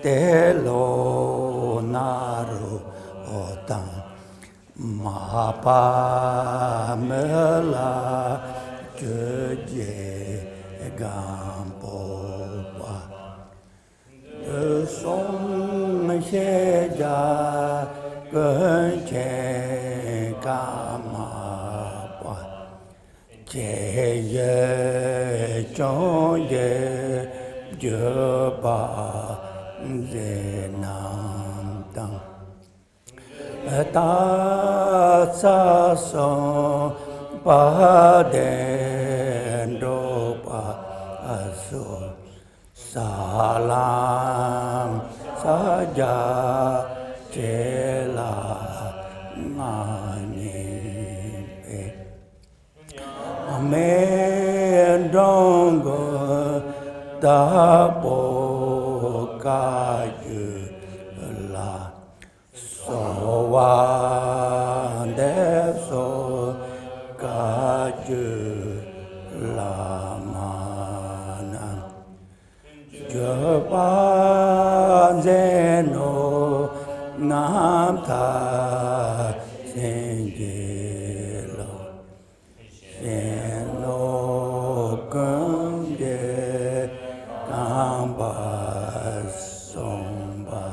te lo naru otan mapa mela je gampo de son she ja gun che kama che ye chong ye je ba ye nam tang ta sa so pa den do pa so salam saja chela mani amen dongo da bo ka yu la so wa de so ka yu la ma na je pa ze no nam tha sin je lo sin no gun de cam ba song ba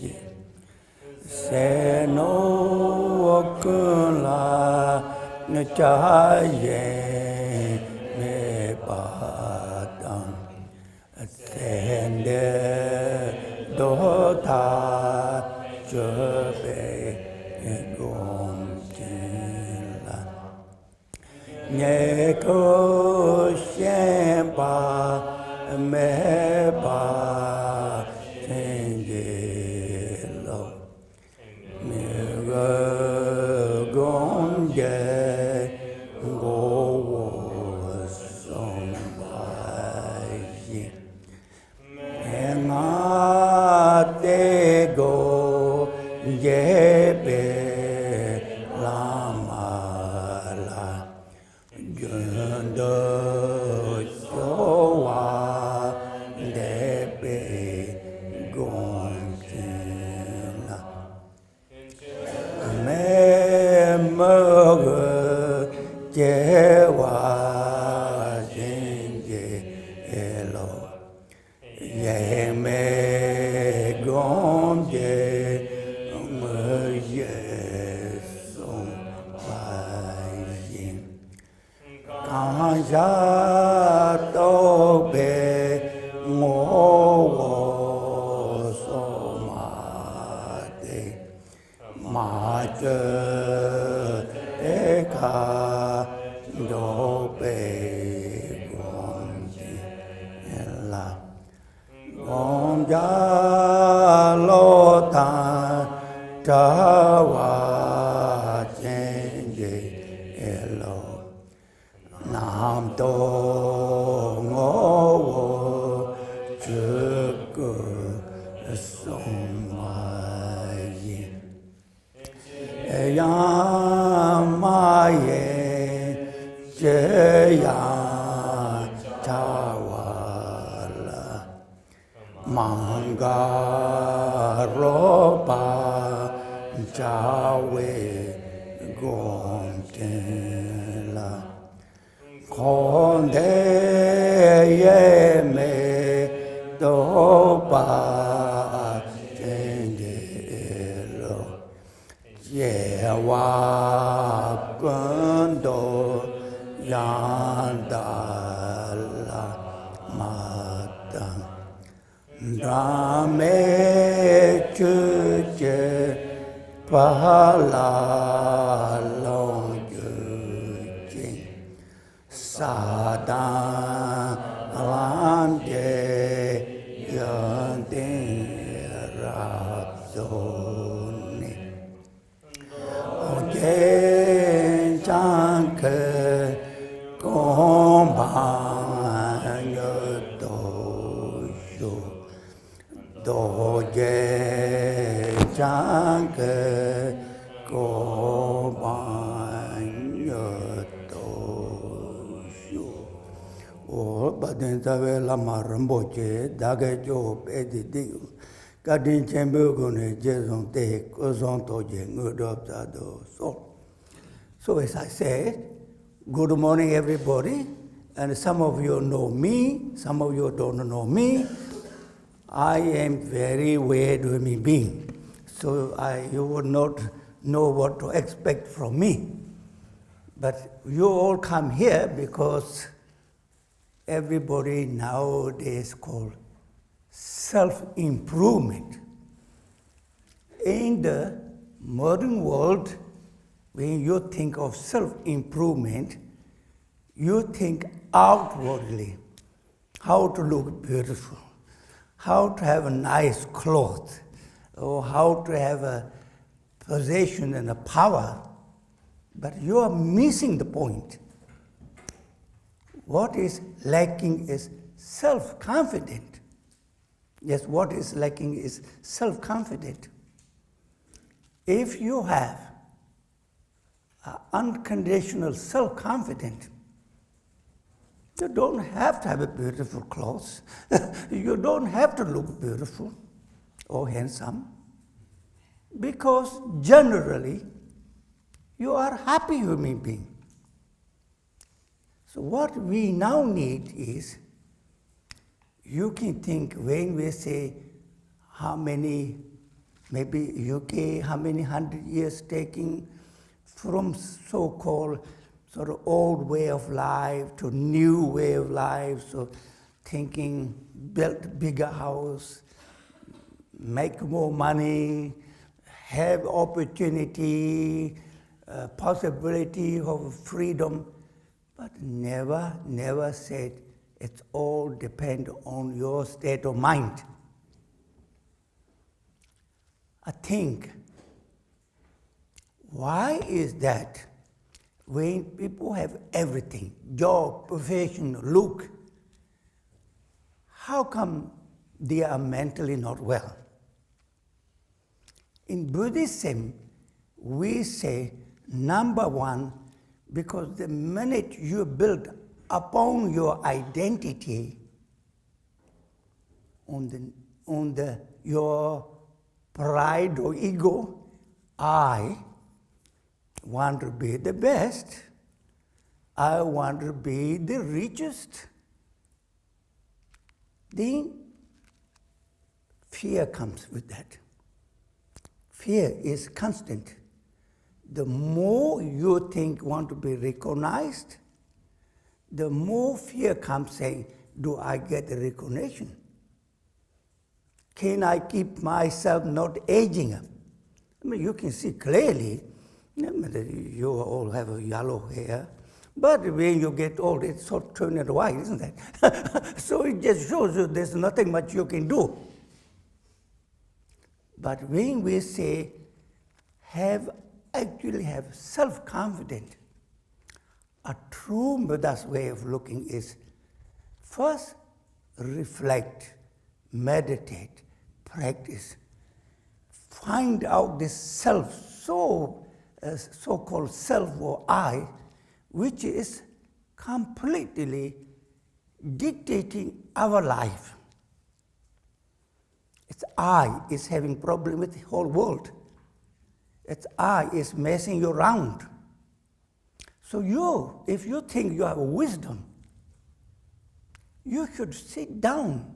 ye se no gun la ne cha ye me pa dang ten de do ta je be gom tin la nhẹ cô xem ba mẹ ba trên ghế lâu mẹ gơ gom ghế ngô vô sông bài gì mẹ ngã tê gô ghế bê Lama la Yun do so wa de be gom tin la me mo je wa jin je lo ye me gom je me ye song bai yin kan ya to be ngo wo so ma de ma je de ka do be gom de la gom ja lo ta ta wa chen je lo nam to ngô wo chư cơ sông mai yin ya ma ye che ya cha wa la manga ro pa cha we gom ten la con de ye me do pa ten de lo ye wa kun do yan da la ma tang da me chu che pa la long sa da lam de yan de ra zo ni o de chang ke gom ba yo do shu do je chang ke gom ba yo do shu o Badin Tave Lama Rinpoche, Dagajo, Editing, Gadin Chembugune, Jason Te, Kozon Toje, Ngudoptado. So as I said, good morning everybody, and some of you know me, some of you don't know me. I am very weird human being, so you would not know what to expect from me. But you all come here because everybody nowadays call self-improvement. In the modern world, when you think of self-improvement, you think outwardly, how to look beautiful, how to have a nice clothes, or how to have a possession and a power. But you are missing the point. What is lacking is self-confident. Yes, what is lacking is self-confident. If you have unconditional self-confidence, you don't have to have a beautiful clothes. You don't have to look beautiful or handsome, because generally you are a happy human being. So what we now need is, you can think when we say how many, maybe UK, how many 100 years taking from so-called sort of old way of life to new way of life, so thinking build bigger house, make more money, have opportunity, possibility of freedom, but never said it's all depend on your state of mind. I think, why is that when people have everything, job, profession, look, how come they are mentally not well? In Buddhism, we say, number one, because the minute you build upon your identity, your pride or ego, I want to be the best, I want to be the richest, then fear comes with that. Fear is constant. The more you want to be recognized, the more fear comes saying, do I get the recognition? Can I keep myself not aging up? I mean, you can see clearly, you all have a yellow hair, but when you get old, it's sort of turning white, isn't it? So it just shows you there's nothing much you can do. But when we say, actually have self-confidence, a true Buddha's way of looking is, first reflect, meditate, practice, find out this self, so-called self or I, which is completely dictating our life. It's I is having problem with the whole world. It's I is messing you around. So if you think you have wisdom, you should sit down,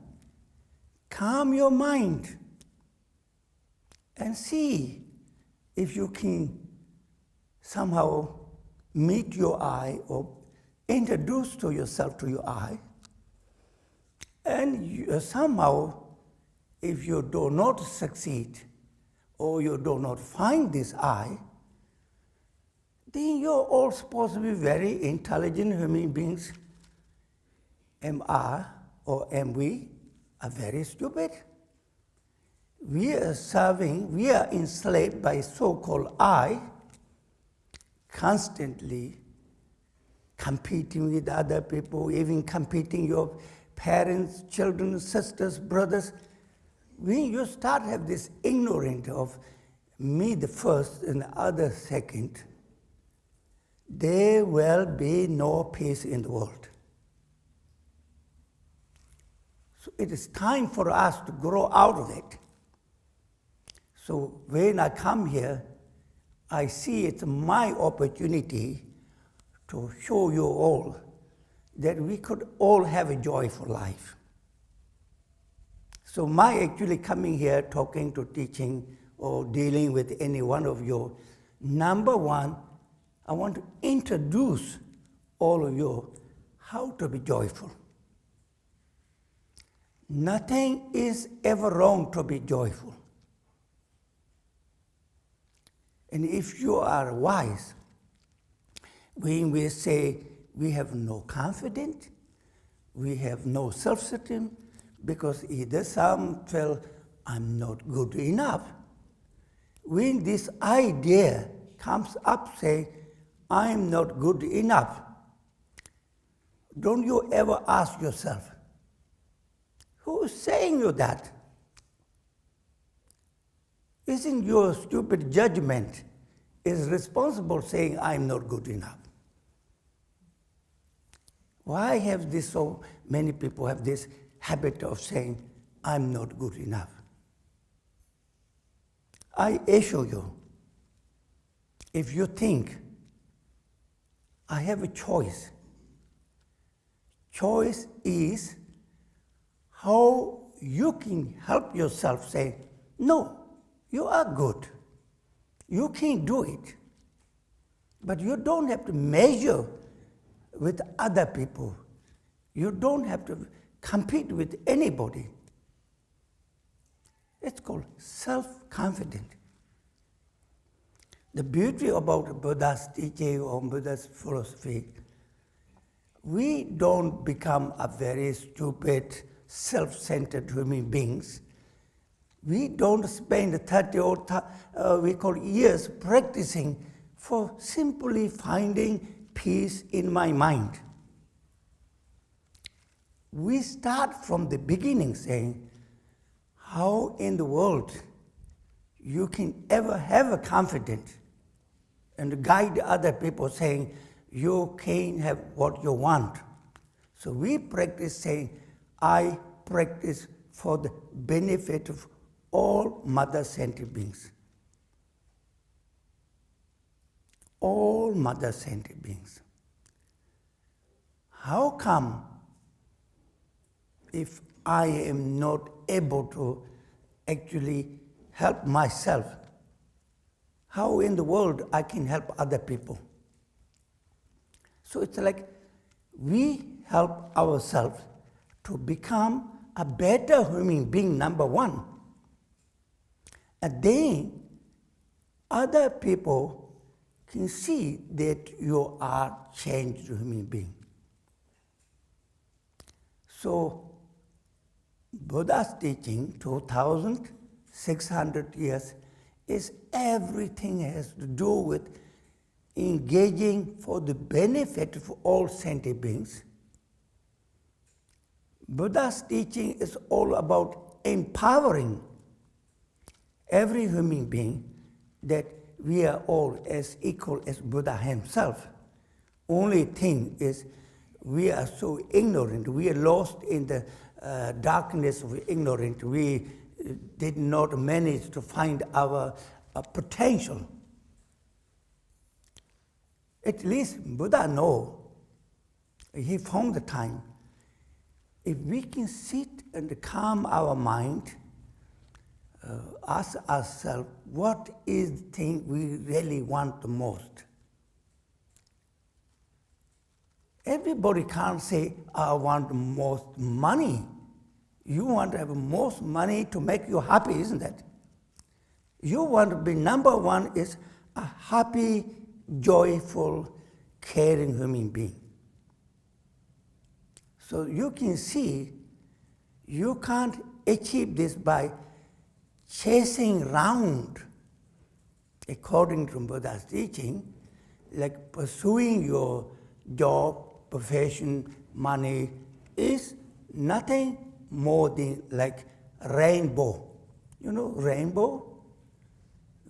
calm your mind, and see if you can somehow meet your I or introduce to yourself to your I. And somehow, if you do not succeed or you do not find this I, then you're all supposed to be very intelligent human beings. Am I or am we are very stupid? We are enslaved by so-called I, constantly competing with other people, even competing your parents, children, sisters, brothers. When you start have this ignorance of me the first and the other second, there will be no peace in the world. So it is time for us to grow out of it. So when I come here, I see it's my opportunity to show you all that we could all have a joyful life. So my actually coming here, talking to teaching or dealing with any one of you, number one, I want to introduce all of you how to be joyful. Nothing is ever wrong to be joyful. And if you are wise, when we say we have no confidence, we have no self-esteem, because either some feel I'm not good enough. When this idea comes up, say, I'm not good enough, don't you ever ask yourself, who is saying you that? Isn't your stupid judgment is responsible saying I'm not good enough? Why have this so many people have this habit of saying I'm not good enough? I assure you, if you think I have a choice, choice is how you can help yourself say, no, you are good. You can do it. But you don't have to measure with other people. You don't have to compete with anybody. It's called self-confidence. The beauty about Buddha's teaching or Buddha's philosophy, we don't become a very stupid, self-centered human beings. We don't spend 30 or we call years practicing for simply finding peace in my mind. We start from the beginning saying, how in the world you can ever have a confidence and guide other people saying, you can have what you want. So we practice saying, I practice for the benefit of all mother sentient beings. All mother sentient beings. How come if I am not able to actually help myself, how in the world I can help other people? So it's like we help ourselves to become a better human being, number one. And then other people can see that you are changed human being. So Buddha's teaching, 2,600 years, is everything has to do with engaging for the benefit of all sentient beings. Buddha's teaching is all about empowering every human being that we are all as equal as Buddha himself. Only thing is we are so ignorant, we are lost in the darkness of ignorance. We did not manage to find our potential. At least Buddha knows. He found the time. If we can sit and calm our mind, ask ourselves, what is the thing we really want the most? Everybody can't say, I want the most money. You want to have the most money to make you happy, isn't it? You want to be number one is a happy, joyful, caring human being. So you can see, you can't achieve this by chasing around, according to Buddha's teaching, like pursuing your job, profession, money, is nothing more than like rainbow. You know, rainbow?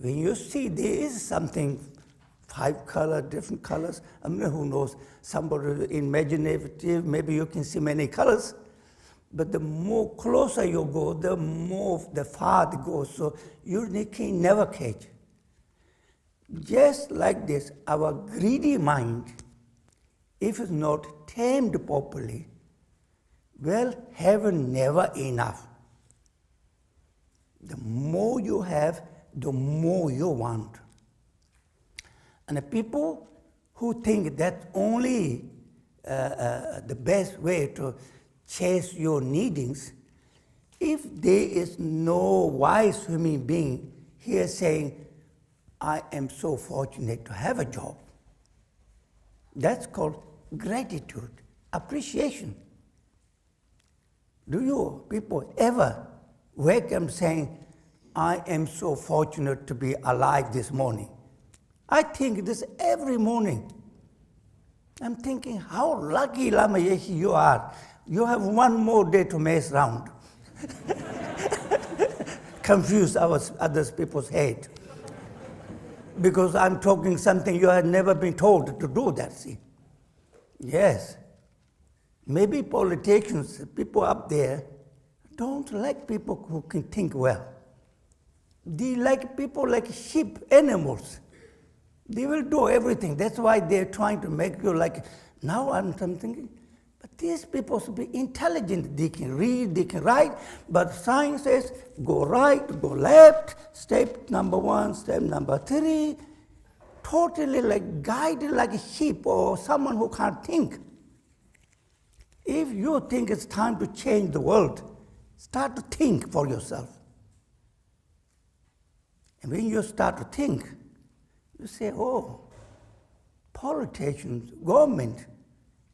When you see there is something, 5 colors, different colors, I mean, who knows, somebody imaginative, maybe you can see many colors, But the more closer you go, the more the farther it goes. So you can never catch. Just like this, our greedy mind, if it's not tamed properly, will have never enough. The more you have, the more you want. And the people who think that's only the best way to chase your needings, if there is no wise human being here saying, I am so fortunate to have a job, that's called gratitude, appreciation. Do you people ever wake up saying, I am so fortunate to be alive this morning? I think this every morning. I'm thinking, how lucky Lama Yeshe you are. You have one more day to mess around. Confuse other people's head. Because I'm talking something you have never been told to do that, see. Yes. Maybe politicians, people up there, don't like people who can think well. They like people like sheep, animals. They will do everything. That's why they're trying to make you like, now I'm thinking, but these people should be intelligent. They can read, they can write, but science says, go right, go left, step number 1, step number 3, totally like guided like a sheep or someone who can't think. If you think it's time to change the world, start to think for yourself. And when you start to think, you say, oh, politicians, government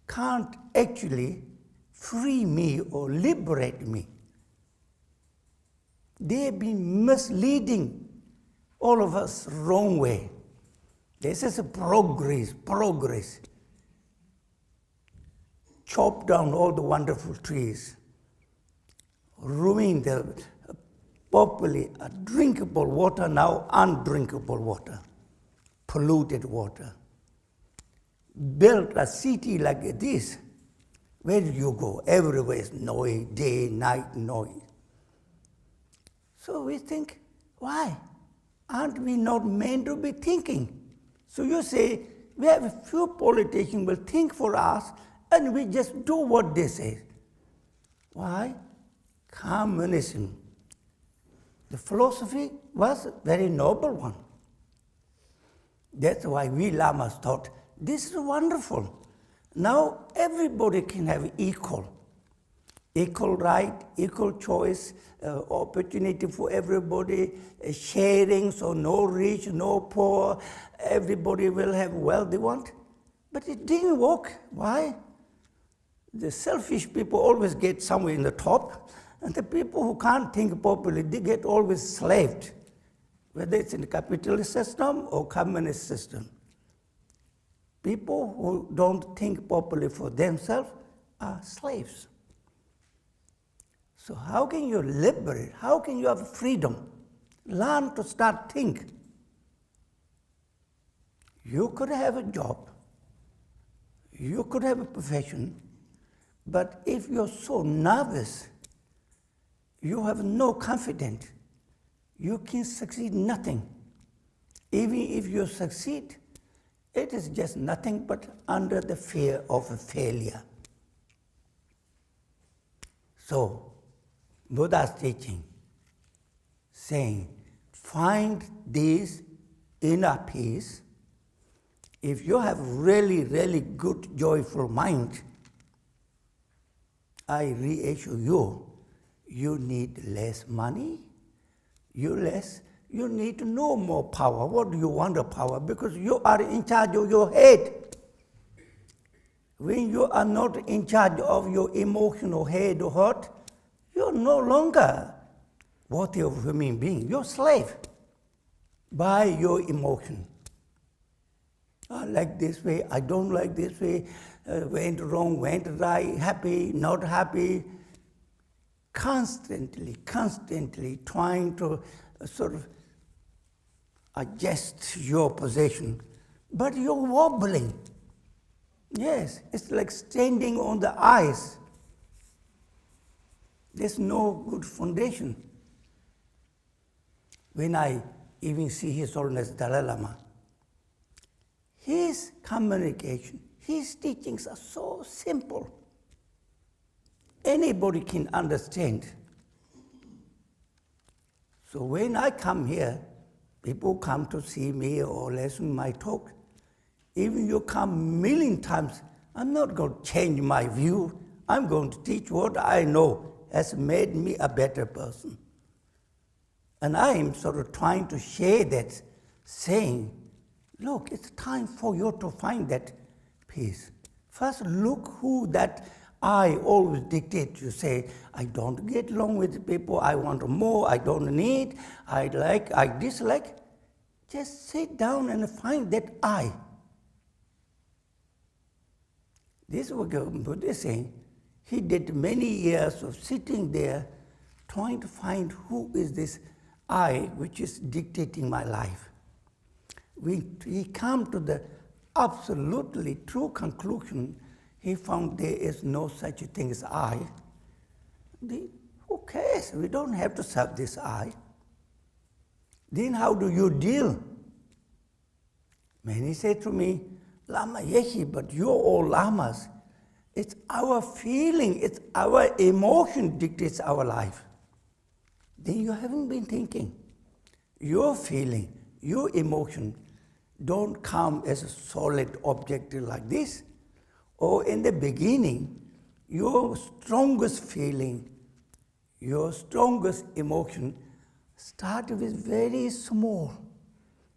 can't actually free me or liberate me. They've been misleading all of us wrong way. This is a progress. Chop down all the wonderful trees, ruin the properly drinkable water, now undrinkable water, polluted water. Build a city like this, where do you go? Everywhere is noise, day, night noise. So we think, why? Aren't we not meant to be thinking? So you say, we have a few politicians will think for us, and we just do what they say. Why? Communism. The philosophy was a very noble one. That's why we Lamas thought, this is wonderful. Now everybody can have equal right, equal choice, opportunity for everybody, sharing, so no rich, no poor, everybody will have wealth they want. But it didn't work. Why? The selfish people always get somewhere in the top, and the people who can't think properly, they get always slaved, whether it's in the capitalist system or communist system. People who don't think properly for themselves are slaves. So how can you liberate? How can you have freedom? Learn to start think. You could have a job. You could have a profession. But if you're so nervous, you have no confidence, you can succeed nothing. Even if you succeed, it is just nothing but under the fear of a failure. So, Buddha's teaching, saying, find this inner peace. If you have really, really good, joyful mind, I reassure you, you need less money, you need no more power. What do you want the power? Because you are in charge of your head. When you are not in charge of your emotional head or heart, you're no longer worthy of a human being. You're a slave by your emotion. I like this way, I don't like this way, went wrong, went right, happy, not happy. Constantly trying to sort of adjust your position, but you're wobbling. Yes, it's like standing on the ice. There's no good foundation. When I even see His Holiness Dalai Lama, his communication, his teachings are so simple. Anybody can understand. So when I come here, people come to see me or listen my talk. Even you come a million times, I'm not going to change my view. I'm going to teach what I know has made me a better person. And I am sort of trying to share that, saying, look, it's time for you to find that peace. First, look who that I always dictate. You say, I don't get along with people, I want more, I don't need, I like, I dislike. Just sit down and find that I. This is what Buddha is saying. He did many years of sitting there trying to find who is this I which is dictating my life. He came to the absolutely true conclusion. He found there is no such a thing as I. Who cares? We don't have to serve this I. Then how do you deal? Many say to me, Lama Yeshe, but you're all lamas. It's our feeling, it's our emotion dictates our life. Then you haven't been thinking. Your feeling, your emotion don't come as a solid object like this. Or in the beginning, your strongest feeling, your strongest emotion started with very small.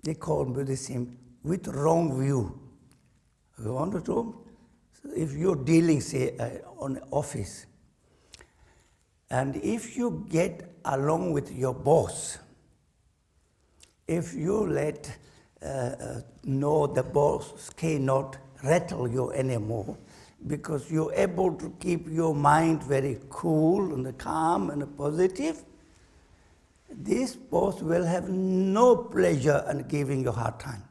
They call Buddhism with wrong view. You want to know? If you're dealing, say, on office, and if you get along with your boss, if you let know the boss cannot rattle you anymore, because you're able to keep your mind very cool and calm and positive, this boss will have no pleasure in giving you a hard time.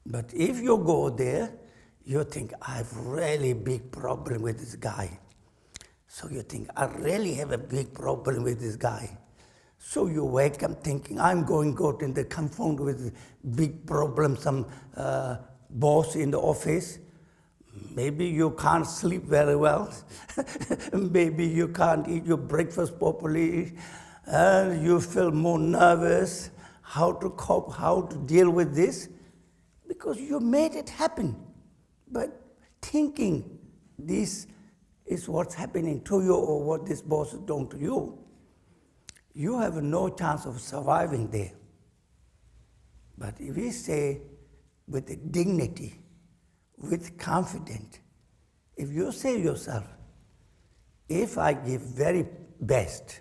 But if you go there, you think, I have really big problem with this guy. So you think, I really have a big problem with this guy. So you wake up thinking, I'm going to go to the confound with big problem, some boss in the office. Maybe you can't sleep very well. Maybe you can't eat your breakfast properly. You feel more nervous. How to cope, how to deal with this. Because you made it happen. But thinking this is what's happening to you or what this boss is doing to you, you have no chance of surviving there. But if we say with dignity, with confidence, if you say yourself, if I give very best,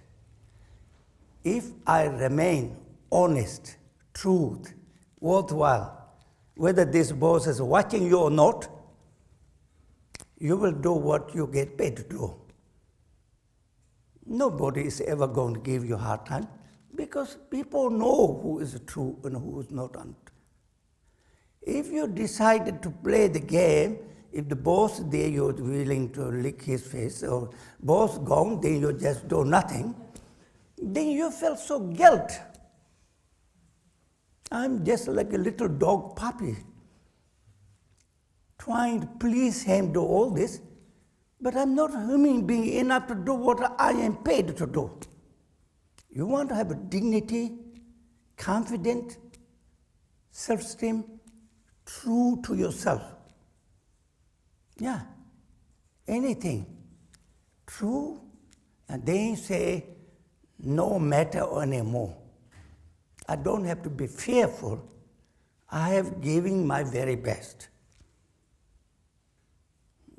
if I remain honest, truth, worthwhile, whether this boss is watching you or not, you will do what you get paid to do. Nobody is ever going to give you a hard time because people know who is true and who is not. If you decided to play the game, if the boss there you're willing to lick his face, or boss gone, then you just do nothing, then you feel so guilt. I'm just like a little dog puppy, trying to please him, do all this, but I'm not a human being enough to do what I am paid to do. You want to have a dignity, confident, self-esteem, true to yourself. Yeah, anything true, and then say, no matter anymore. I don't have to be fearful. I have given my very best.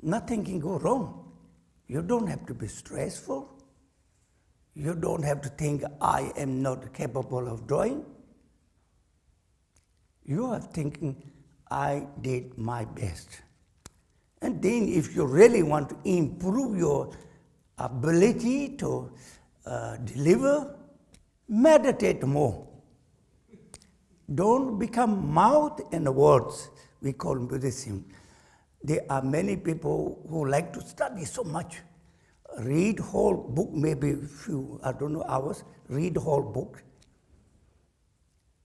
Nothing can go wrong. You don't have to be stressful. You don't have to think, I am not capable of doing. You are thinking, I did my best. And then if you really want to improve your ability to deliver, meditate more. Don't become mouth and words, we call Buddhism. There are many people who like to study so much. read whole book, maybe few, I don't know, hours, read whole book.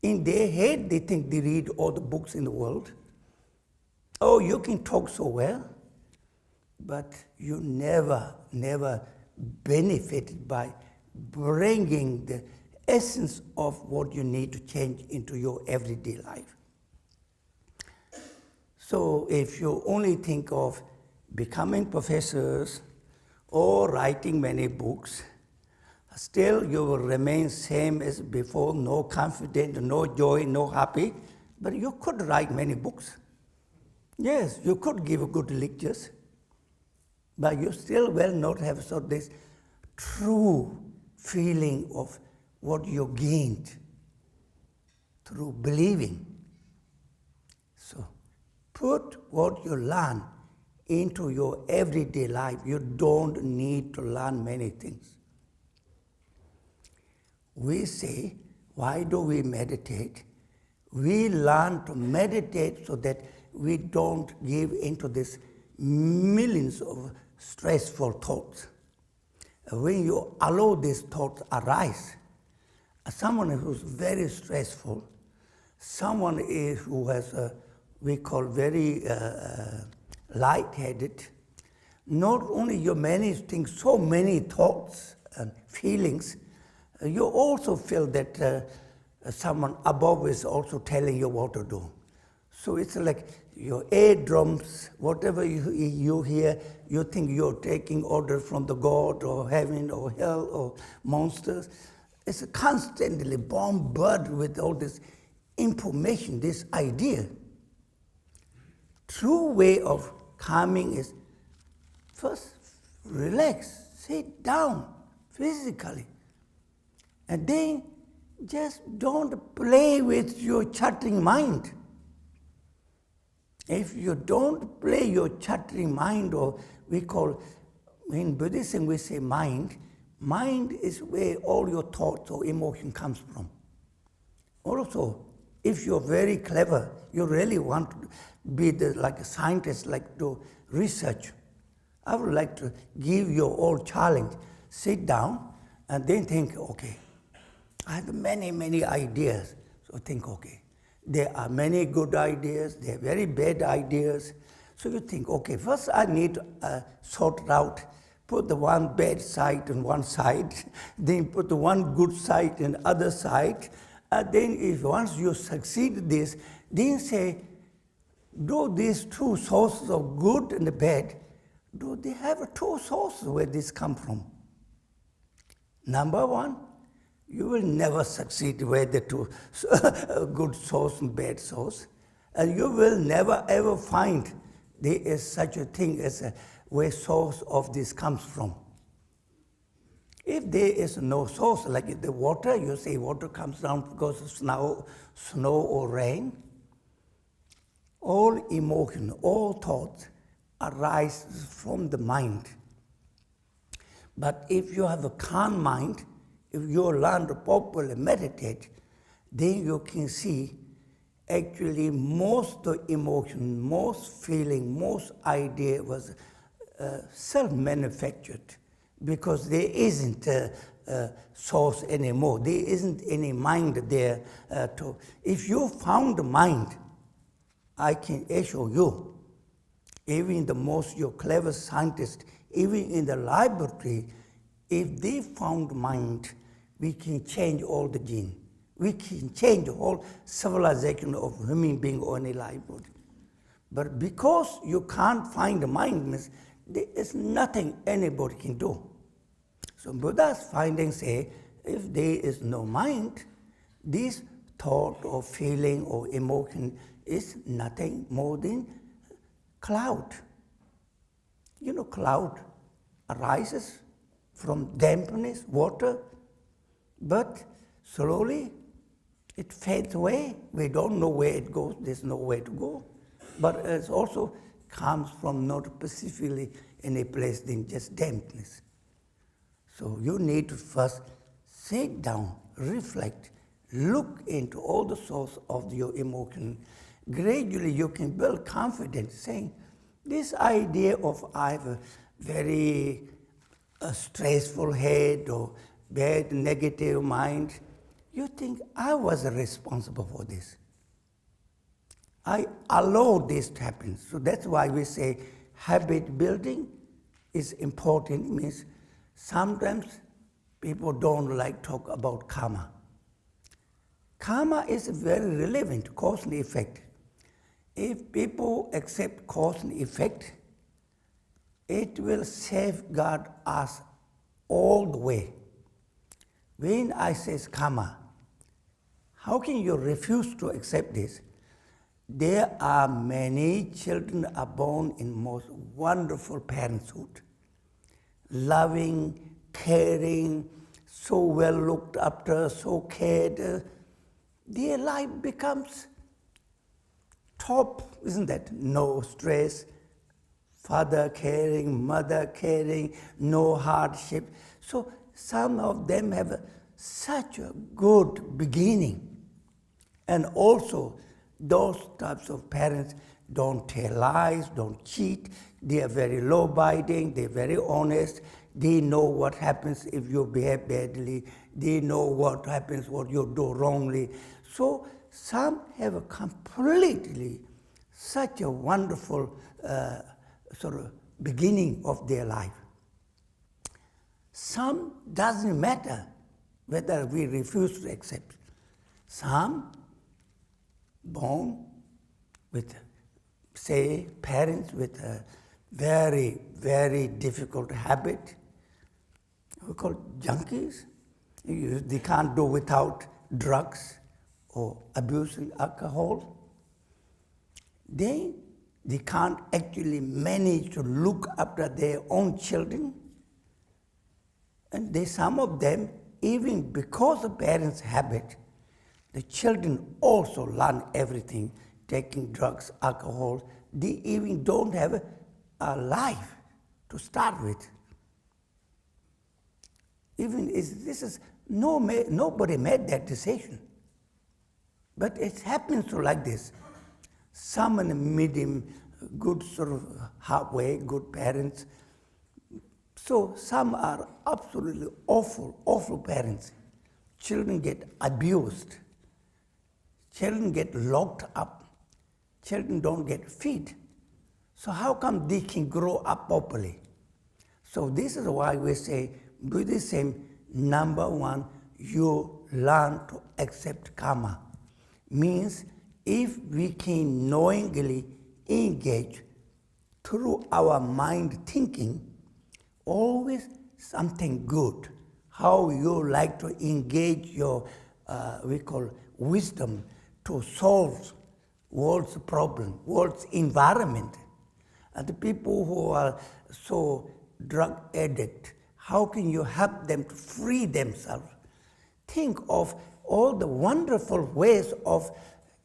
In their head, they think they read all the books in the world. Oh, you can talk so well, but you never benefited by bringing the essence of what you need to change into your everyday life. So if you only think of becoming professors or writing many books, still you will remain same as before, no confidence, no joy, no happy, but you could write many books. Yes, you could give good lectures, but you still will not have so this true feeling of what you gained through believing. So put what you learn into your everyday life. You don't need to learn many things. We say, why do we meditate? We learn to meditate so that we don't give into this millions of stressful thoughts. When you allow these thoughts arise, someone who's very stressful, someone who has we call very light-headed, not only you manage things, so many thoughts and feelings, you also feel that someone above is also telling you what to do. So it's like your eardrums, whatever you hear, you think you're taking orders from the God or heaven or hell or monsters. It's constantly bombarded with all this information, this idea. True way of calming is first relax, sit down physically, and then just don't play with your chattering mind. If you don't play your chattering mind, or we call, in Buddhism we say mind, mind is where all your thoughts or emotion comes from. Also, if you're very clever, you really want to be like a scientist, like to research, I would like to give you all challenge. Sit down and then think, okay, I have many ideas. So think, okay, there are many good ideas, there are very bad ideas. So you think, okay, first I need to sort it out, put the one bad side on one side, then put the one good side on the other side. Then if once you succeed this, then say, do these two sources of good and the bad, do they have two sources where this come from? Number one, you will never succeed with the two good source and bad source. And you will never ever find there is such a thing as where source of this comes from. If there is no source, like the water, you say water comes down because of snow or rain. All emotion, all thoughts arise from the mind. But if you have a calm mind, if you learn to properly meditate, then you can see actually most the emotion, most feeling, most idea was self-manufactured, because there isn't a source anymore. There isn't any mind there. If you found the mind, I can assure you, even the most your clever scientist, even in the laboratory, if they found mind, we can change all the gene. We can change the whole civilization of human being or any life body. But because you can't find the mind, there is nothing anybody can do. So Buddha's findings say, if there is no mind, this thought or feeling or emotion is nothing more than cloud. You know, cloud arises from dampness, water, but slowly it fades away. We don't know where it goes. There's nowhere to go. But it also comes from not specifically any place than just dampness. So you need to first sit down, reflect, look into all the source of your emotion. Gradually you can build confidence, saying, this idea of I have a very a stressful head or bad negative mind, you think, I was responsible for this. I allowed this to happen. So that's why we say habit building is important. It means sometimes people don't like talk about karma. Karma is very relevant, cause and effect. If people accept cause and effect, it will safeguard us all the way. When I say karma, how can you refuse to accept this? There are many children are born in most wonderful parenthood, loving, caring, so well looked after, so cared. Their life becomes top, isn't that? No stress, father caring, mother caring, no hardship. So some of them have such a good beginning. And also, those types of parents don't tell lies, don't cheat. They are very law-abiding, they're very honest. They know what happens if you behave badly. They know what happens what you do wrongly. So some have a completely such a wonderful sort of beginning of their life. Some doesn't matter whether we refuse to accept. Some born with, say, parents with a very, very difficult habit. We call junkies. They can't do without drugs or abusing alcohol. They can't actually manage to look after their own children. And some of them, even because of parents' habit, the children also learn everything, taking drugs, alcohol. They even don't have a life to start with. Even nobody made that decision. But it happens to like this. Some in the medium, good sort of halfway, good parents. So some are absolutely awful parents. Children get abused. Children get locked up. Children don't get fed. So how come they can grow up properly? So this is why we say Buddhism, number one, you learn to accept karma. Means if we can knowingly engage through our mind thinking, always something good. How you like to engage your, we call wisdom, to solve world's problem, world's environment. And the people who are so drug addict, how can you help them to free themselves? Think of all the wonderful ways of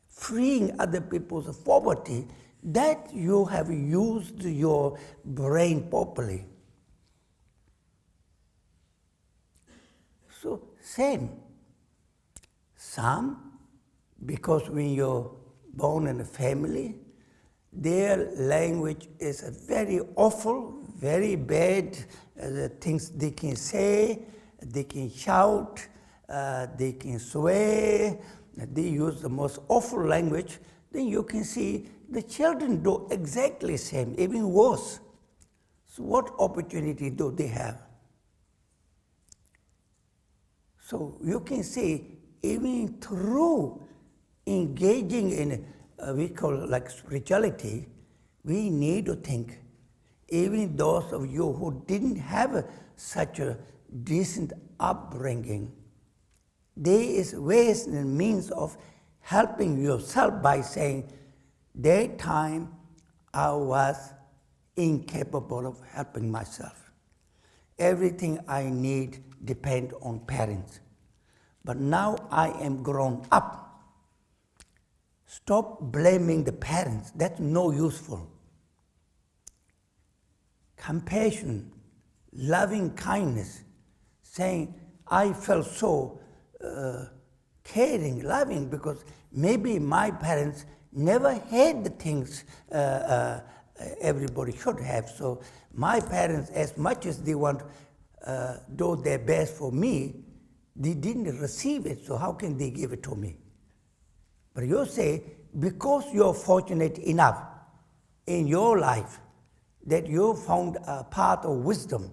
freeing other people's poverty that you have used your brain properly. So same. Some, because when you're born in a family, their language is very awful, very bad. The things they can say, they can shout, they can swear, they use the most awful language. Then you can see the children do exactly the same, even worse. So what opportunity do they have? So you can see even through engaging in we call like spirituality, we need to think. Even those of you who didn't have such a decent upbringing, there is ways and means of helping yourself by saying, that time I was incapable of helping myself. Everything I need depends on parents. But now I am grown up. Stop blaming the parents. That's no useful. Compassion, loving kindness, saying, I felt so caring, loving, because maybe my parents never had the things everybody should have. So my parents, as much as they want do their best for me, they didn't receive it, so how can they give it to me? But you say, because you're fortunate enough in your life that you found a path of wisdom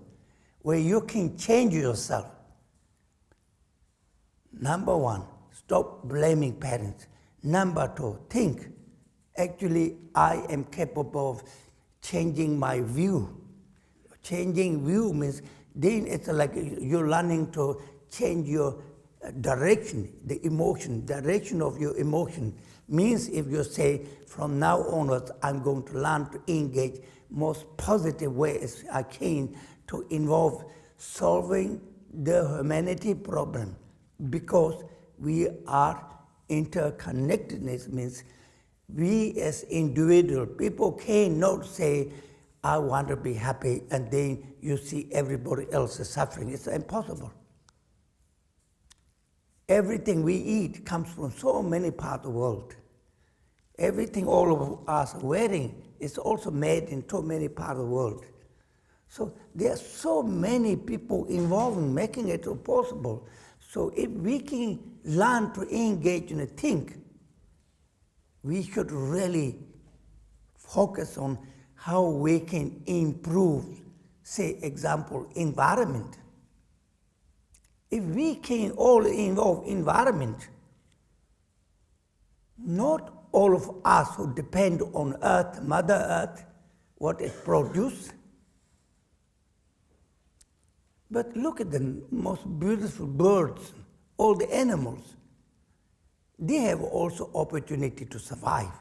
where you can change yourself. Number one, stop blaming parents. Number two, think, actually, I am capable of changing my view. Changing view means then it's like you're learning to change your direction, the emotion, direction of your emotion. Means if you say, from now onwards, I'm going to learn to engage most positive ways I can to involve solving the humanity problem. Because we are interconnectedness means we as individual people cannot say, I want to be happy, and then you see everybody else is suffering. It's impossible. Everything we eat comes from so many parts of the world. Everything all of us are wearing is also made in so many parts of the world. So there are so many people involved in making it possible. So if we can learn to engage and think, we should really focus on how we can improve, say, example, environment. If we can all involve environment, not all of us who depend on Earth, Mother Earth, what it produces, but look at the most beautiful birds, all the animals. They have also opportunity to survive.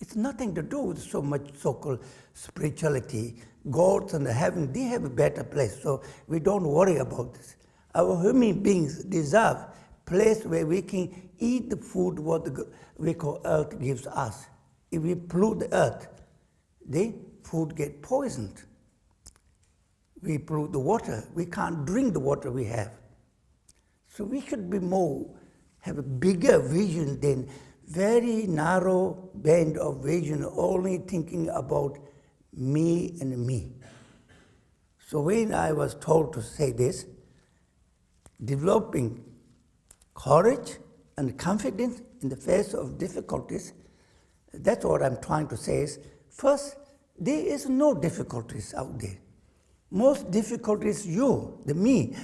It's nothing to do with so much so-called spirituality. Gods and the heaven, they have a better place, so we don't worry about this. Our human beings deserve a place where we can eat the food what we call earth gives us. If we pollute the earth, the food get poisoned. We pollute the water, we can't drink the water we have. So we should be more, have a bigger vision than very narrow band of vision, only thinking about me and me. So when I was told to say this, developing courage and confidence in the face of difficulties, that's what I'm trying to say is, first, there is no difficulties out there. Most difficulties you, the me.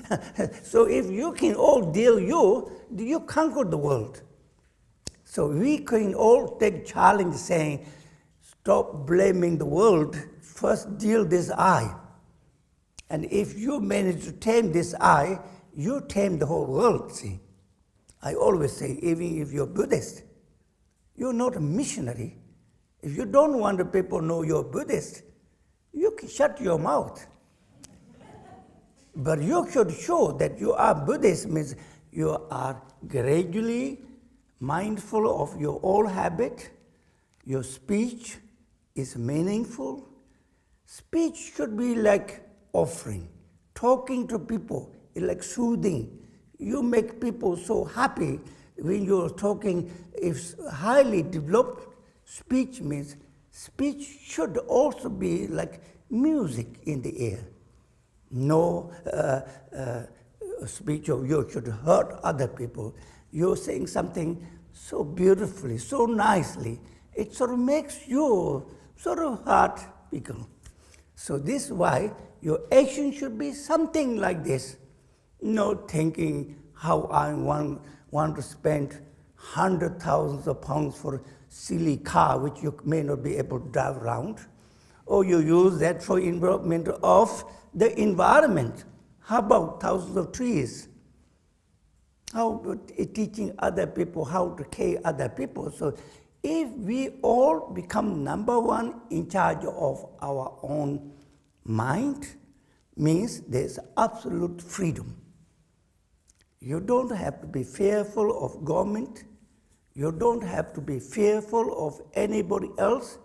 So if you can all deal you conquer the world. So we can all take challenge saying, stop blaming the world, first deal this I. And if you manage to tame this I, you tame the whole world, see. I always say, even if you're Buddhist, you're not a missionary. If you don't want the people to know you're Buddhist, you can shut your mouth. But you should show that you are Buddhist, means you are gradually mindful of your old habit, your speech is meaningful. Speech should be like offering. Talking to people is like soothing. You make people so happy when you're talking. If highly developed speech means speech should also be like music in the air. No speech of yours should hurt other people. You're saying something so beautifully, so nicely, it sort of makes you sort of hurt people. So this is why your action should be something like this. Not thinking how I want to spend hundreds of thousands of pounds for a silly car which you may not be able to drive around. Or you use that for involvement of the environment. How about thousands of trees? How about teaching other people how to care other people? So if we all become number one in charge of our own mind, means there's absolute freedom. You don't have to be fearful of government. You don't have to be fearful of anybody else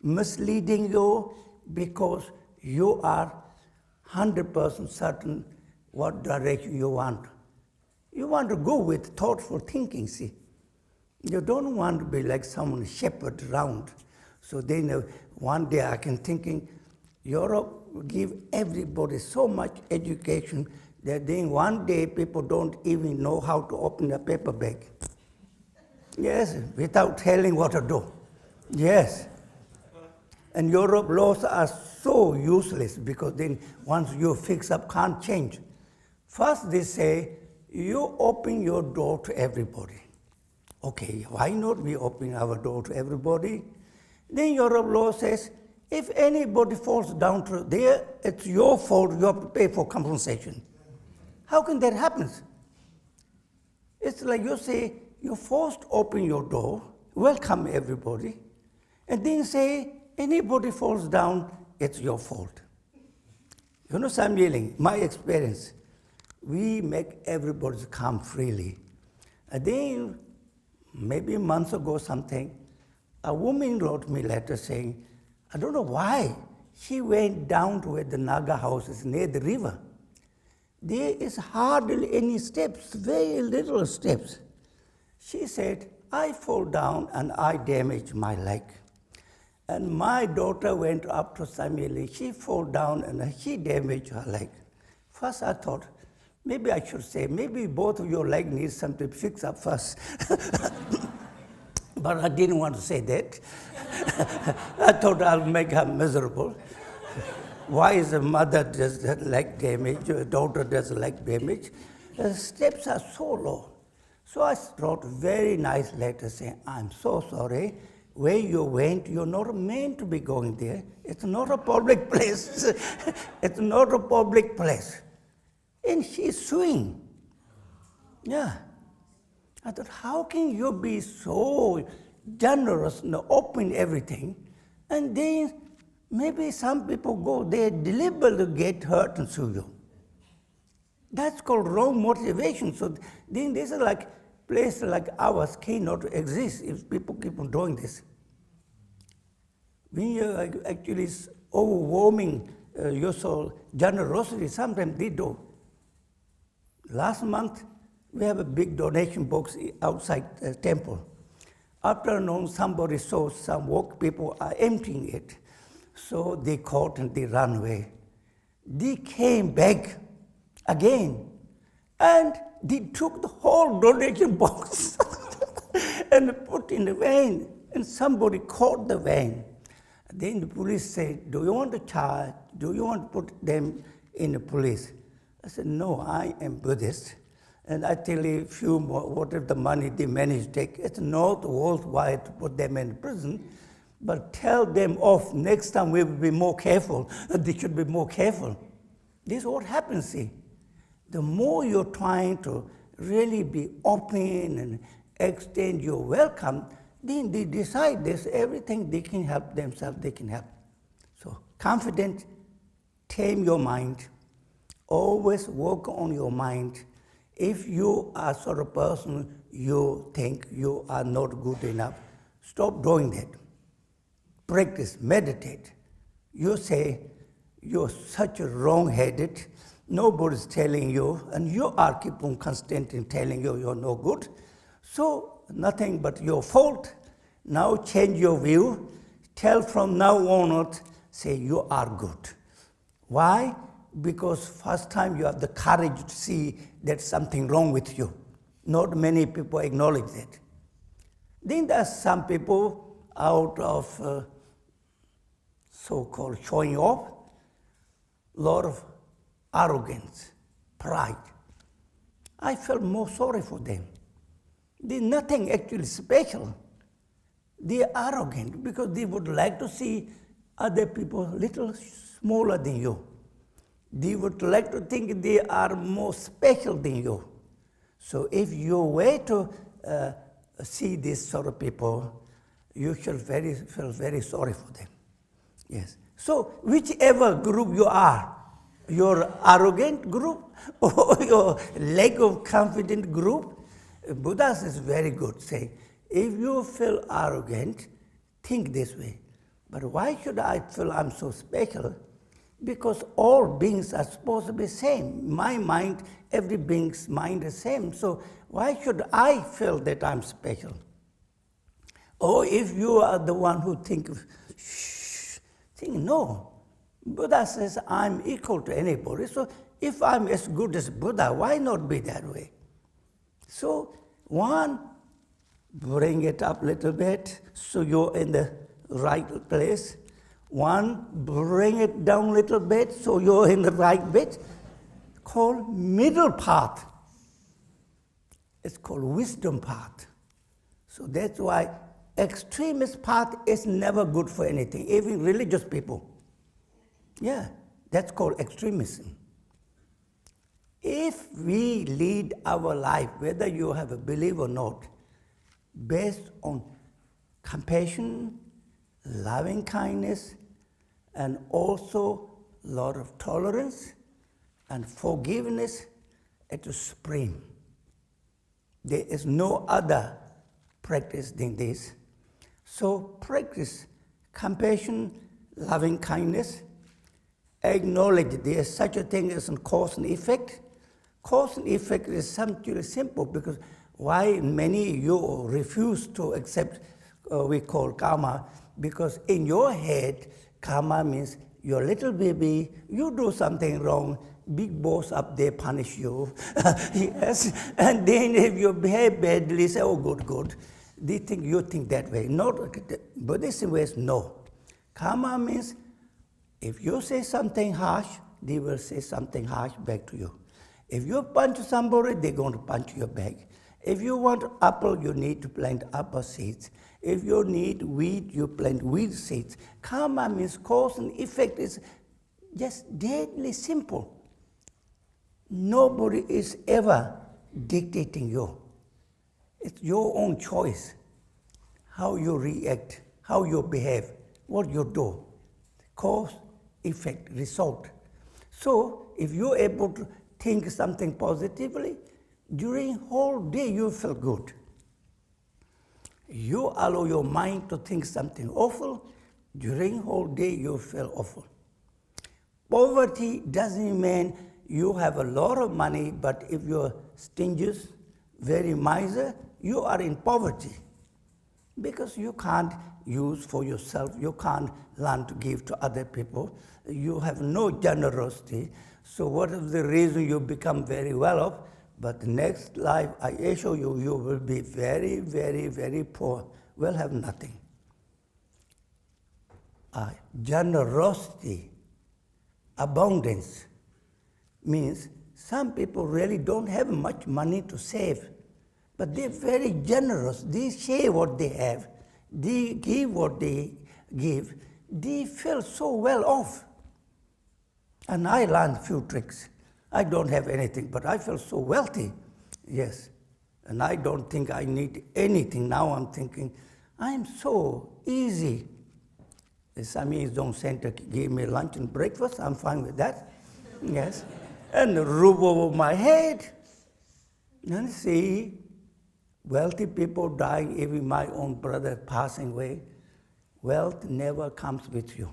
misleading you, because you are 100% certain what direction you want. You want to go with thoughtful thinking, see. You don't want to be like someone shepherd around. So then one day I can thinking, Europe give everybody so much education that then one day people don't even know how to open a paper bag. Yes, without telling what to do. Yes. And Europe laws are so useless because then once you fix up, can't change. First they say, you open your door to everybody. Okay, why not we open our door to everybody? Then Europe law says, if anybody falls down to there, it's your fault, you have to pay for compensation. How can that happen? It's like you say, you forced open your door, welcome everybody, and then say, anybody falls down, it's your fault. You know, Sam Yelling, my experience, we make everybody come freely. And then, maybe a month ago something, a woman wrote me a letter saying, I don't know why, she went down to where the Naga house is near the river. There is hardly any steps, very little steps. She said, I fall down and I damage my leg. And my daughter went up to Samuel, she fell down and she damaged her leg. First I thought, maybe I should say, maybe both of your legs need something to fix up first. But I didn't want to say that. I thought I'll make her miserable. Why is a mother does leg damage, a daughter does leg damage? The steps are so low. So I wrote a very nice letter saying, I'm so sorry. Where you went, you're not meant to be going there. It's not a public place. It's not a public place. And she's suing. Yeah. I thought, how can you be so generous and open everything? And then maybe some people go there deliberately to get hurt and sue you. That's called wrong motivation. So then this is like place like ours cannot exist if people keep on doing this. When you're actually overwhelming your soul, generosity, sometimes they do. Last month, we have a big donation box outside the temple. Afternoon, somebody saw some work people are emptying it. So they caught and they ran away. They came back again and they took the whole donation box and put in the van. And somebody caught the van. Then the police said, do you want to charge? Do you want to put them in the police? I said, no, I am Buddhist. And I tell you, few more, whatever the money they manage to take, it's not worthwhile to put them in prison, but tell them off. Next time we will be more careful. They should be more careful. This is what happens, see. The more you're trying to really be open and extend your welcome, then they decide this, everything they can help themselves, they can help. So confident, tame your mind, always work on your mind. If you are sort of person you think you are not good enough, stop doing that. Practice, meditate. You say, you're such a wrong-headed, nobody's telling you, and you are keep on constantly telling you you're no good. So nothing but your fault. Now change your view. Tell from now on, say you are good. Why? Because first time you have the courage to see there's something wrong with you. Not many people acknowledge that. Then there's some people out of so-called showing off, lot of arrogance, pride. I felt more sorry for them. They're nothing actually special. They're arrogant because they would like to see other people a little smaller than you. They would like to think they are more special than you. So if you were to see these sort of people, you should feel very sorry for them. Yes. So whichever group you are, your arrogant group or your lack of confident group, Buddha is very good saying, if you feel arrogant, think this way. But why should I feel I'm so special? Because all beings are supposed to be same. My mind, every being's mind is same. So why should I feel that I'm special? Or if you are the one who think no. Buddha says, I'm equal to anybody. So if I'm as good as Buddha, why not be that way? So one, bring it up a little bit so you're in the right place. One, bring it down a little bit so you're in the right bit. Called middle path. It's called wisdom path. So that's why extremist path is never good for anything, even religious people. Yeah, that's called extremism. If we lead our life, whether you have a belief or not, based on compassion, loving kindness, and also a lot of tolerance and forgiveness at the supreme. There is no other practice than this. So practice compassion, loving kindness, acknowledge there is such a thing as a cause and effect. Cause and effect is something simple, because why many you refuse to accept we call karma? Because in your head, karma means your little baby, you do something wrong, big boss up there punish you. Yes, and then if you behave badly, say, oh, good. You think that way. Not Buddhism ways, no. Karma means if you say something harsh, they will say something harsh back to you. If you punch somebody, they're going to punch you back. If you want apple, you need to plant apple seeds. If you need wheat, you plant wheat seeds. Karma means cause and effect is just deadly simple. Nobody is ever dictating you. It's your own choice. How you react, how you behave, what you do. Cause, effect, result. So if you're able to think something positively, during whole day you feel good. You allow your mind to think something awful, during whole day you feel awful. Poverty doesn't mean you have a lot of money, but if you're stingy, very miser, you are in poverty. Because you can't use for yourself, you can't learn to give to other people, you have no generosity. So what is the reason you become very well off? But the next life, I assure you, you will be very, very, very poor, will have nothing. Generosity, abundance, means some people really don't have much money to save, but they're very generous. They share what they have, they give what they give, they feel so well off. And I learned a few tricks. I don't have anything, but I feel so wealthy. Yes. And I don't think I need anything. Now I'm thinking, I'm so easy. The Sami Zone Center gave me lunch and breakfast. I'm fine with that. Yes. And the roof over my head. And see, wealthy people dying, even my own brother passing away. Wealth never comes with you.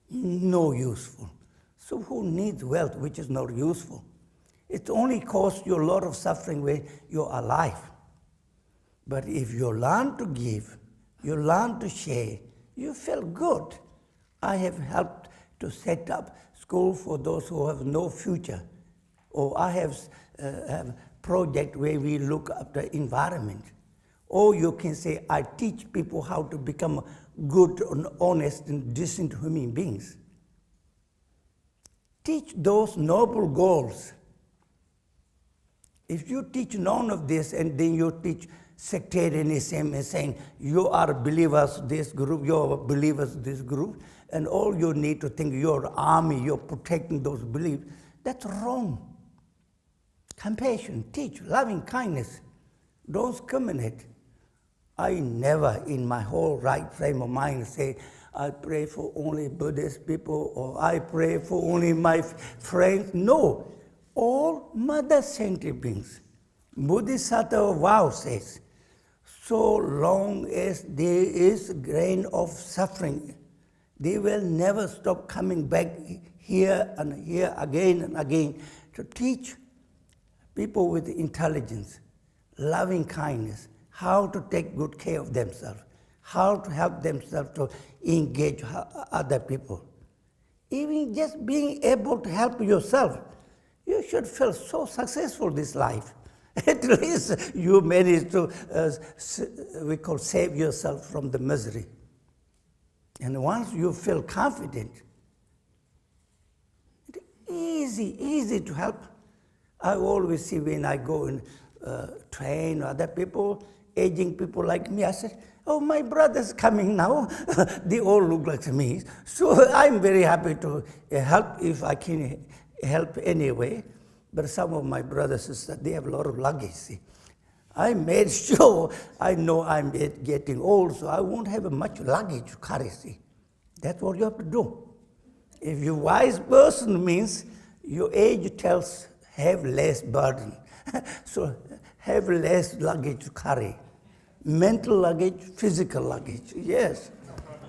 No useful. So who needs wealth which is not useful? It only costs you a lot of suffering when you're alive. But if you learn to give, you learn to share, you feel good. I have helped to set up school for those who have no future. Or I have a project where we look at the environment. Or you can say, I teach people how to become good and honest and decent human beings. Teach those noble goals. If you teach none of this and then you teach sectarianism and saying you are believers this group, you are believers this group, and all you need to think you're army, you're protecting those beliefs, that's wrong. Compassion, teach, loving kindness, don't discriminate. I never in my whole right frame of mind say, I pray for only Buddhist people or I pray for only my friends. No, all mother sentient beings. Bodhisattva vow says, so long as there is a grain of suffering, they will never stop coming back here and here again and again to teach people with intelligence, loving kindness, how to take good care of themselves, how to help themselves to engage other people. Even just being able to help yourself, you should feel so successful this life. At least you managed to, we call, save yourself from the misery. And once you feel confident, it's easy to help. I always see when I go and train other people, aging people like me, I said, oh, my brother's coming now. They all look like me. So I'm very happy to help if I can help anyway. But some of my brothers and sisters, they have a lot of luggage, see. I made sure I know I'm getting old, so I won't have much luggage to carry, see. That's what you have to do. If you're a wise person, means your age tells have less burden. So have less luggage to carry. Mental luggage, physical luggage, yes.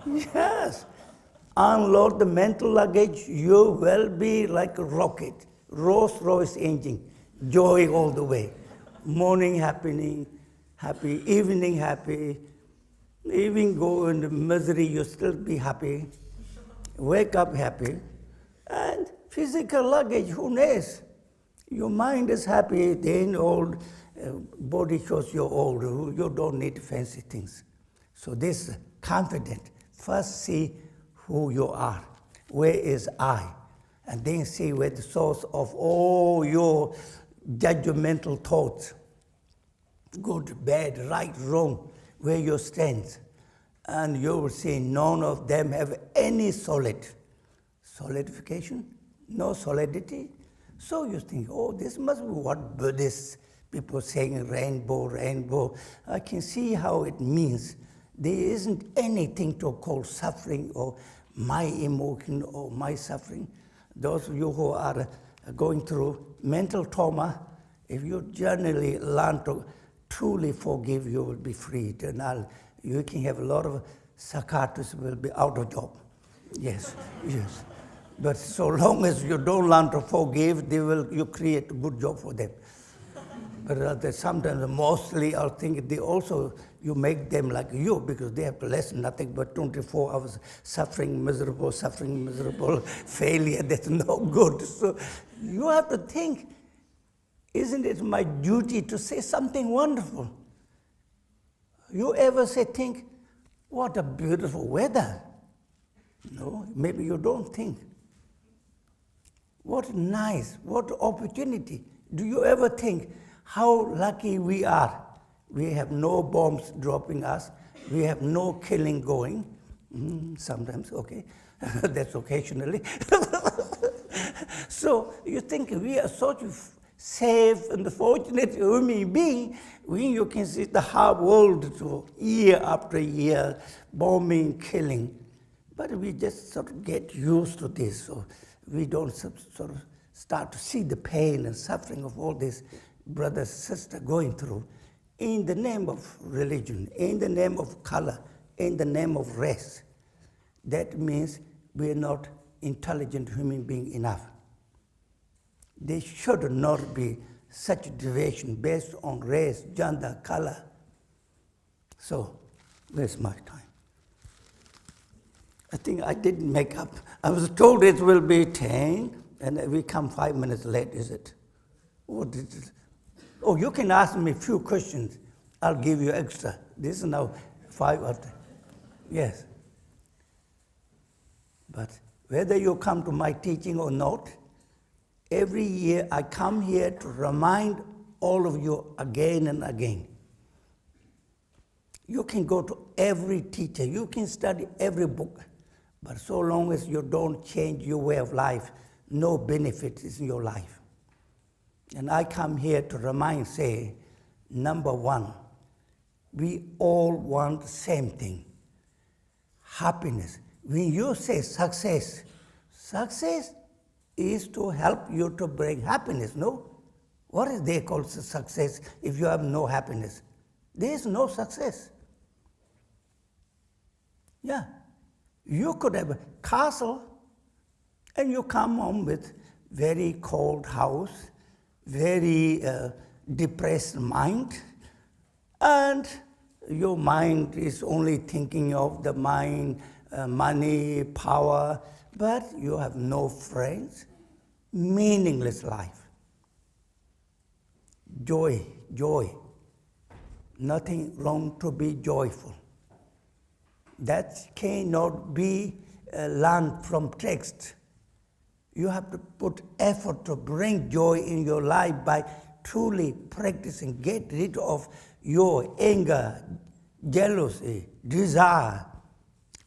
Yes. Unload the mental luggage, you will be like a rocket. Rolls-Royce engine, joy all the way. Morning happy, evening happy. Even go in the misery, you still be happy. Wake up happy. And physical luggage, who knows? Your mind is happy, then old body shows you're old. You don't need fancy things. So this confident, first see who you are. Where is I? And then see where the source of all your judgmental thoughts, good, bad, right, wrong, where you stand. And you will see none of them have any solidification, no solidity. So you think, oh, this must be what Buddhist people saying, rainbow, rainbow. I can see how it means. There isn't anything to call suffering or my emotion or my suffering. Those of you who are going through mental trauma, if you generally learn to truly forgive, you will be freed. And you can have a lot of psychiatrists will be out of job. Yes, yes. But so long as you don't learn to forgive, you create a good job for them. But sometimes, mostly, I think you make them like you because they have less nothing but 24 hours suffering, miserable, failure. That's no good. So you have to think, isn't it my duty to say something wonderful? You ever think, what a beautiful weather? No, maybe you don't think. What nice, what opportunity. Do you ever think how lucky we are? We have no bombs dropping us. We have no killing going. Sometimes, okay. That's occasionally. So you think we are such safe and fortunate human being when you can see the whole world year after year, bombing, killing. But we just sort of get used to this. So we don't sort of start to see the pain and suffering of all these brothers and sisters going through in the name of religion, in the name of color, in the name of race. That means we are not intelligent human beings enough. There should not be such deviation based on race, gender, color. So, where's my time? I think I didn't make up. I was told it will be 10, and we come 5 minutes late, is it? What is it? Oh, you can ask me a few questions. I'll give you extra. This is now 5 or 10. Yes. But whether you come to my teaching or not, every year I come here to remind all of you again and again. You can go to every teacher, you can study every book, but so long as you don't change your way of life, no benefit is in your life. And I come here to remind, say, number one, we all want the same thing, happiness. When you say success, success is to help you to bring happiness, no? What is they call success if you have no happiness? There is no success. Yeah, you could have a castle and you come home with very cold house, very depressed mind, and your mind is only thinking of the mind, money, power, but you have no friends, meaningless life. Joy, joy. Nothing wrong to be joyful. That cannot be learned from text. You have to put effort to bring joy in your life by truly practicing. Get rid of your anger, jealousy, desire,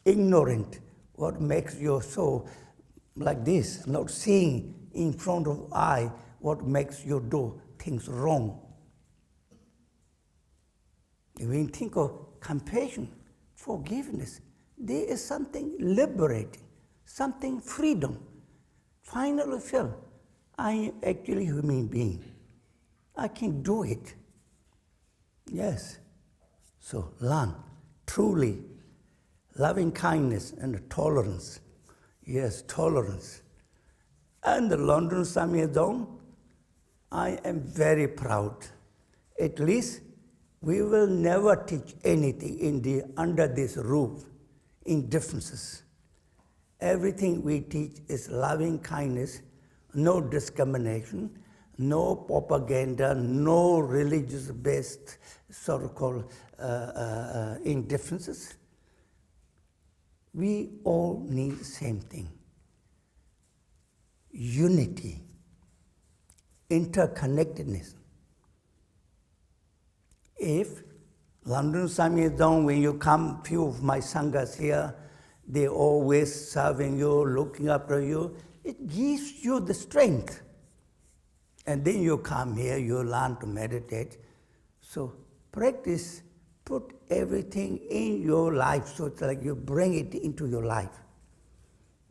ignorant. What makes your soul like this, not seeing in front of eye what makes you do things wrong. When you think of compassion, forgiveness, there is something liberating, something freedom. Finally feel, I am actually a human being. I can do it. Yes. So learn truly loving kindness and tolerance. Yes, tolerance. And the London Samye Zone, I am very proud. At least we will never teach anything under this roof in differences. Everything we teach is loving kindness, no discrimination, no propaganda, no religious-based so-called indifferences. We all need the same thing. Unity, interconnectedness. If London Samye Zone, when you come, few of my sanghas here, they always serving you, looking after you, it gives you the strength. And then you come here, you learn to meditate. So practice, put everything in your life, so it's like you bring it into your life.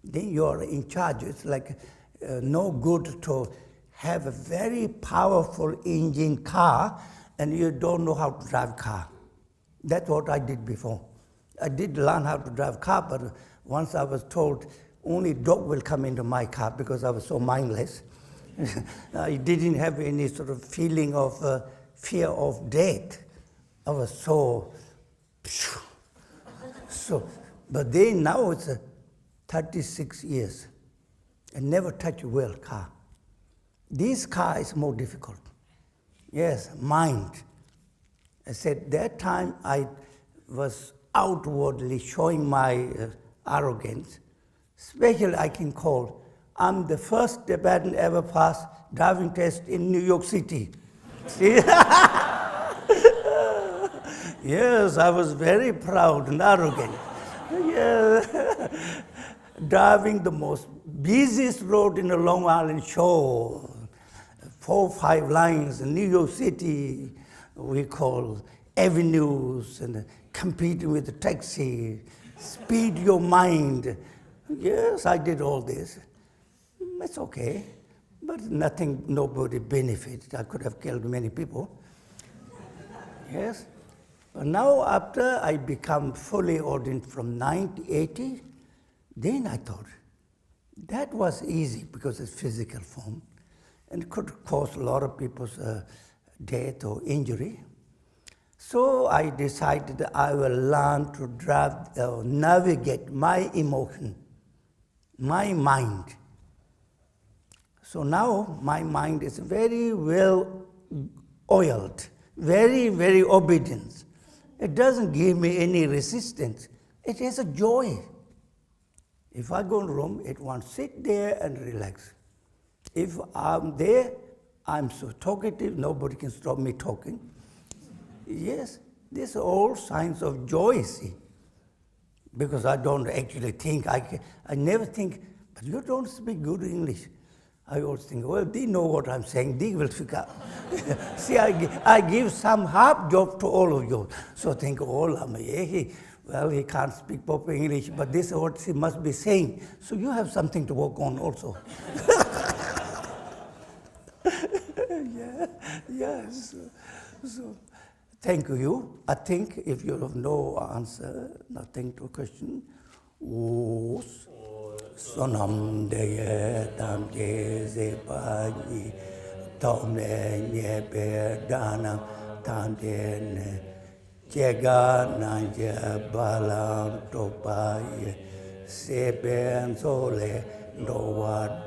Then you're in charge. It's like no good to have a very powerful engine car and you don't know how to drive car. That's what I did before. I did learn how to drive car, but once I was told only dog will come into my car because I was so mindless. I didn't have any sort of feeling of fear of death. I was so, but then now it's 36 years. I never touch a wheel car. This car is more difficult. Yes, mind. I said that time I was outwardly showing my arrogance. Especially I can call, I'm the first Tibetan ever passed driving test in New York City. See? Yes, I was very proud and arrogant. Yeah. Driving the most busiest road in the Long Island Shore, 4 or 5 lines in New York City, we call avenues, and competing with the taxi, speed your mind. Yes, I did all this. It's okay, but nothing, nobody benefited. I could have killed many people. Yes. But now after I become fully ordained from 1980, then I thought, that was easy because it's physical form and could cause a lot of people's death or injury. So I decided I will learn to navigate my emotion, my mind. So now my mind is very well oiled, very, very obedient. It doesn't give me any resistance. It has a joy. If I go in a room, it wants to sit there and relax. If I'm there, I'm so talkative, nobody can stop me talking. Yes, these are all signs of joy, see. Because I don't actually think, I never think, but you don't speak good English. I always think, well, they know what I'm saying, they will figure out. See, I give some half job to all of you. So think, oh, Lama Yeshe, well, he can't speak proper English, but this is what he must be saying. So you have something to work on also. Yeah, yes. So, thank you. I think if you have no answer, nothing to question, Sonam deye tam je zepa ni tom ne nye pe danam tam je ne jega na je balam topa ye Seben Sole, Dowa.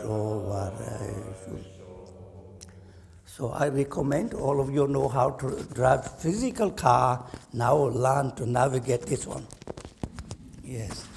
So I recommend all of you know how to drive physical car, now learn to navigate this one. Yes.